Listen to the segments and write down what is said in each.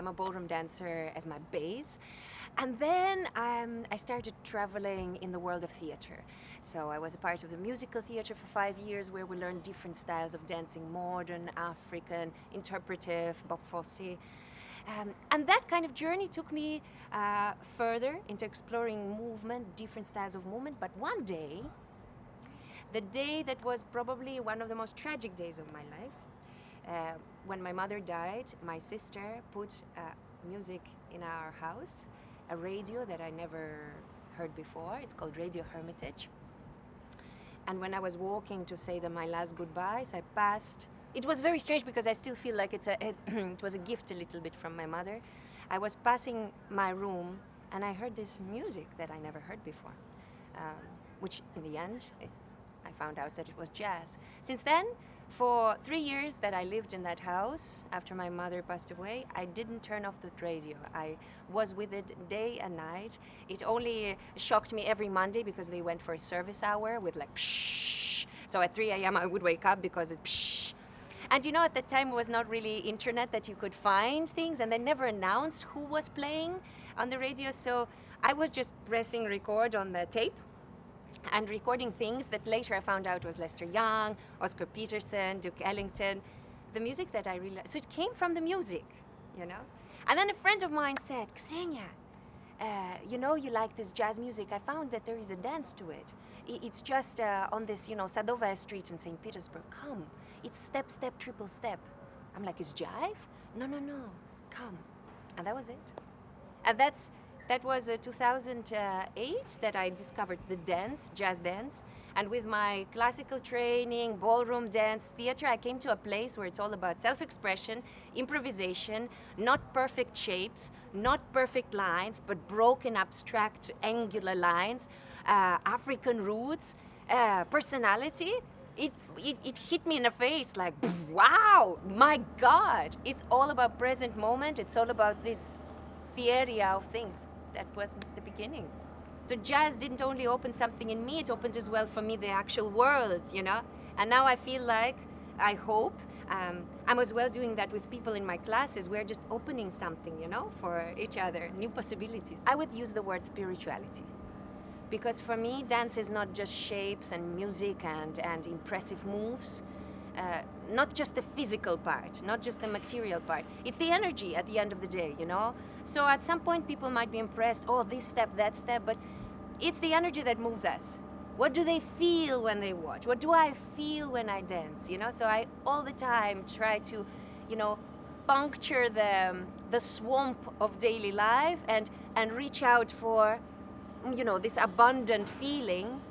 I'm a ballroom dancer as my base. And then I started traveling in the world of theater. So I was a part of the musical theater for 5 years, where we learned different styles of dancing: modern, African, interpretive, Bob Fosse. And that kind of journey took me further into exploring movement, different styles of movement. But one day, the day that was probably one of the most tragic days of my life, when my mother died, my sister put music in our house, a radio that I never heard before. It's called Radio Hermitage. And when I was walking to say my last goodbyes, I passed. It was very strange because I still feel like it was a gift a little bit from my mother. I was passing my room and I heard this music that I never heard before, which in the end, I found out that it was jazz. Since then, for 3 years that I lived in that house, after my mother passed away, I didn't turn off the radio. I was with it day and night. It only shocked me every Monday because they went for a service hour with like pshh. So at 3 a.m. I would wake up because it pshh. And you know, at that time it was not really internet that you could find things, and they never announced who was playing on the radio. So I was just pressing record on the tape and recording things that later I found out was Lester Young, Oscar Peterson, Duke Ellington, the music that I really... So it came from the music, you know? And then a friend of mine said, Ksenia, you know, you like this jazz music. I found that there is a dance to it. It's just on this, you know, Sadova Street in St. Petersburg. Come. It's step, step, triple step. I'm like, it's jive? No, no, no. Come. And that was it. And that was 2008 that I discovered the dance, jazz dance. And with my classical training, ballroom dance, theater, I came to a place where it's all about self-expression, improvisation, not perfect shapes, not perfect lines, but broken, abstract, angular lines, African roots, personality. It hit me in the face like, wow, my God. It's all about present moment. It's all about this feria of things. That was the beginning. So jazz didn't only open something in me, it opened as well for me the actual world, you know? And now I feel like, I hope, I'm as well doing that with people in my classes. We're just opening something, you know, for each other, new possibilities. I would use the word spirituality. Because for me, dance is not just shapes and music and impressive moves. Not just the physical part, not just the material part. It's the energy at the end of the day, you know? So at some point people might be impressed, oh, this step, that step, but it's the energy that moves us. What do they feel when they watch? What do I feel when I dance, you know? So I all the time try to, you know, puncture the swamp of daily life and reach out for, you know, this abundant feeling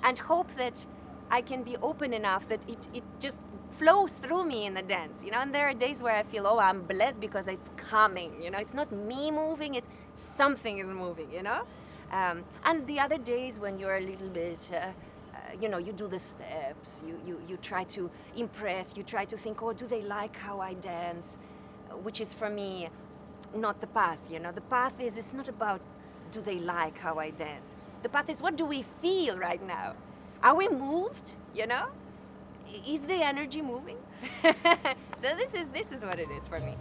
and hope that I can be open enough that it just flows through me in the dance, you know. And there are days where I feel, oh, I'm blessed because it's coming, you know. It's not me moving, it's something is moving, you know. And the other days when you're a little bit, you know, you do the steps, you try to impress, you try to think, oh, do they like how I dance? Which is for me not the path, you know. The path is, it's not about do they like how I dance. The path is, what do we feel right now? Are we moved, you know? Is the energy moving? So this is what it is for me.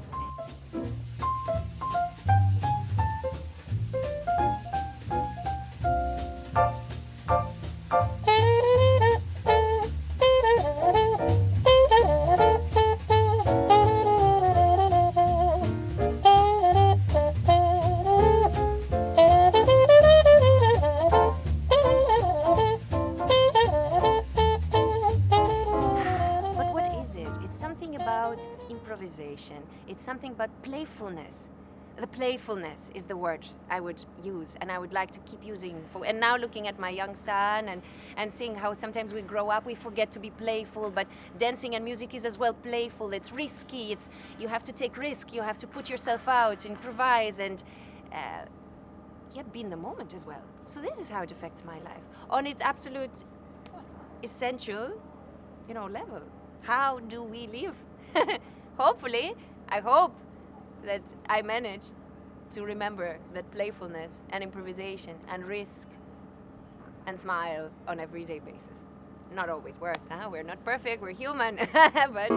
It's something about playfulness. The playfulness is the word I would use, and I would like to keep using. And now looking at my young son and seeing how sometimes we grow up, we forget to be playful, but dancing and music is as well playful. It's risky, you have to take risk, you have to put yourself out, improvise, and be in the moment as well. So this is how it affects my life. On its absolute essential, you know, level. How do we live? Hopefully, I hope that I manage to remember that playfulness and improvisation and risk and smile on everyday basis. Not always works, huh? We're not perfect, we're human, but...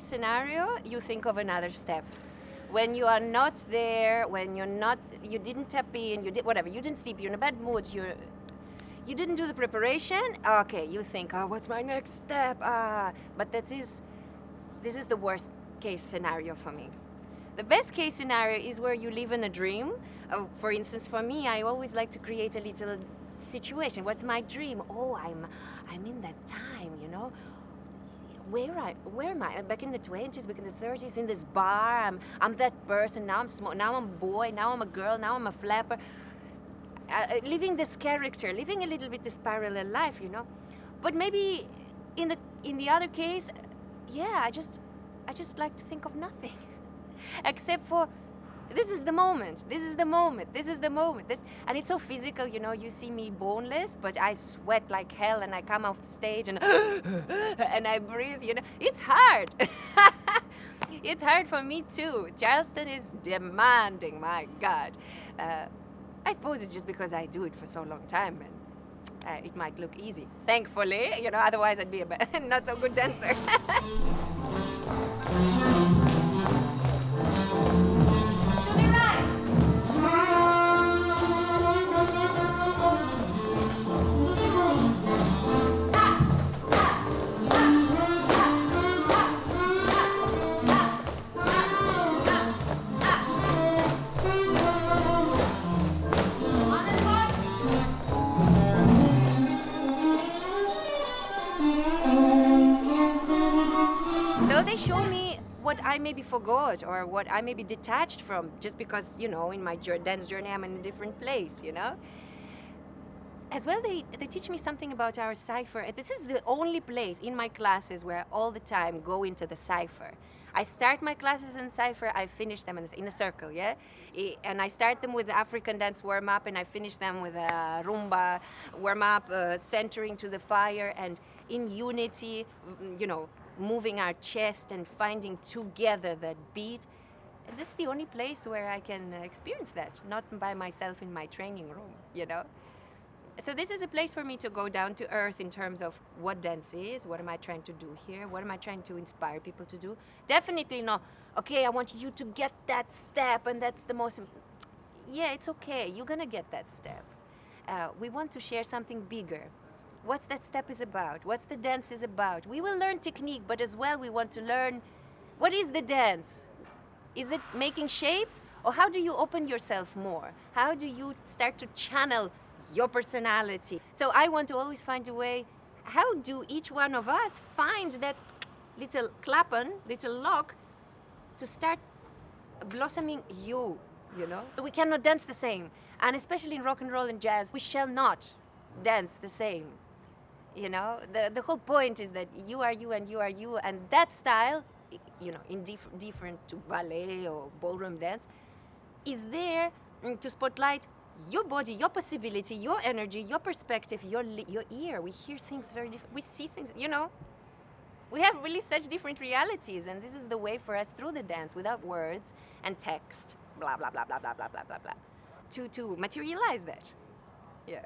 scenario, you think of another step. When you are not there, when you didn't tap in, you did whatever, you didn't sleep, you're in a bad mood, you didn't do the preparation, okay, you think, oh, what's my next step? But this is the worst case scenario for me. The best case scenario is where you live in a dream. For instance, for me, I always like to create a little situation. What's my dream? Oh, I'm in that time, you know. Where am I? Back in the 20s, back in the 30s, in this bar. I'm that person. Now I'm small. Now I'm a boy. Now I'm a girl. Now I'm a flapper. Living this character, living a little bit this parallel life, you know. But maybe in the other case, yeah, I just like to think of nothing, except for this is the moment. This is the moment. This is the moment. And it's so physical, you know. You see me boneless, but I sweat like hell, and I come off the stage and and I breathe. You know, it's hard. It's hard for me too. Charleston is demanding. My God. I suppose it's just because I do it for so long time, and it might look easy. Thankfully, you know. Otherwise, I'd be a not so good dancer. They show me what I maybe forgot or what I maybe detached from just because, you know, in my dance journey I'm in a different place, you know. As well, they teach me something about our cipher. This is the only place in my classes where I all the time go into the cipher. I start my classes in cipher, I finish them in a circle, yeah? And I start them with the African dance warm-up and I finish them with a rumba warm-up, centering to the fire and in unity, you know, moving our chest and finding together that beat. And this is the only place where I can experience that, not by myself in my training room, you know? So this is a place for me to go down to earth in terms of what dance is, what am I trying to do here, what am I trying to inspire people to do. Definitely not, okay, I want you to get that step and that's the most, yeah, it's okay, you're gonna get that step. We want to share something bigger. What's that step is about? What's the dance is about? We will learn technique, but as well we want to learn what is the dance? Is it making shapes? Or how do you open yourself more? How do you start to channel your personality? So I want to always find a way, how do each one of us find that little klappen, little lock to start blossoming you know? We cannot dance the same. And especially in rock and roll and jazz, we shall not dance the same. You know, the whole point is that you are you and you are you, and that style, you know, in different to ballet or ballroom dance, is there to spotlight your body, your possibility, your energy, your perspective, your ear. We hear things very different. We see things, you know. We have really such different realities, and this is the way for us through the dance, without words and text, blah blah blah blah blah blah blah blah blah, to materialize that. Yeah.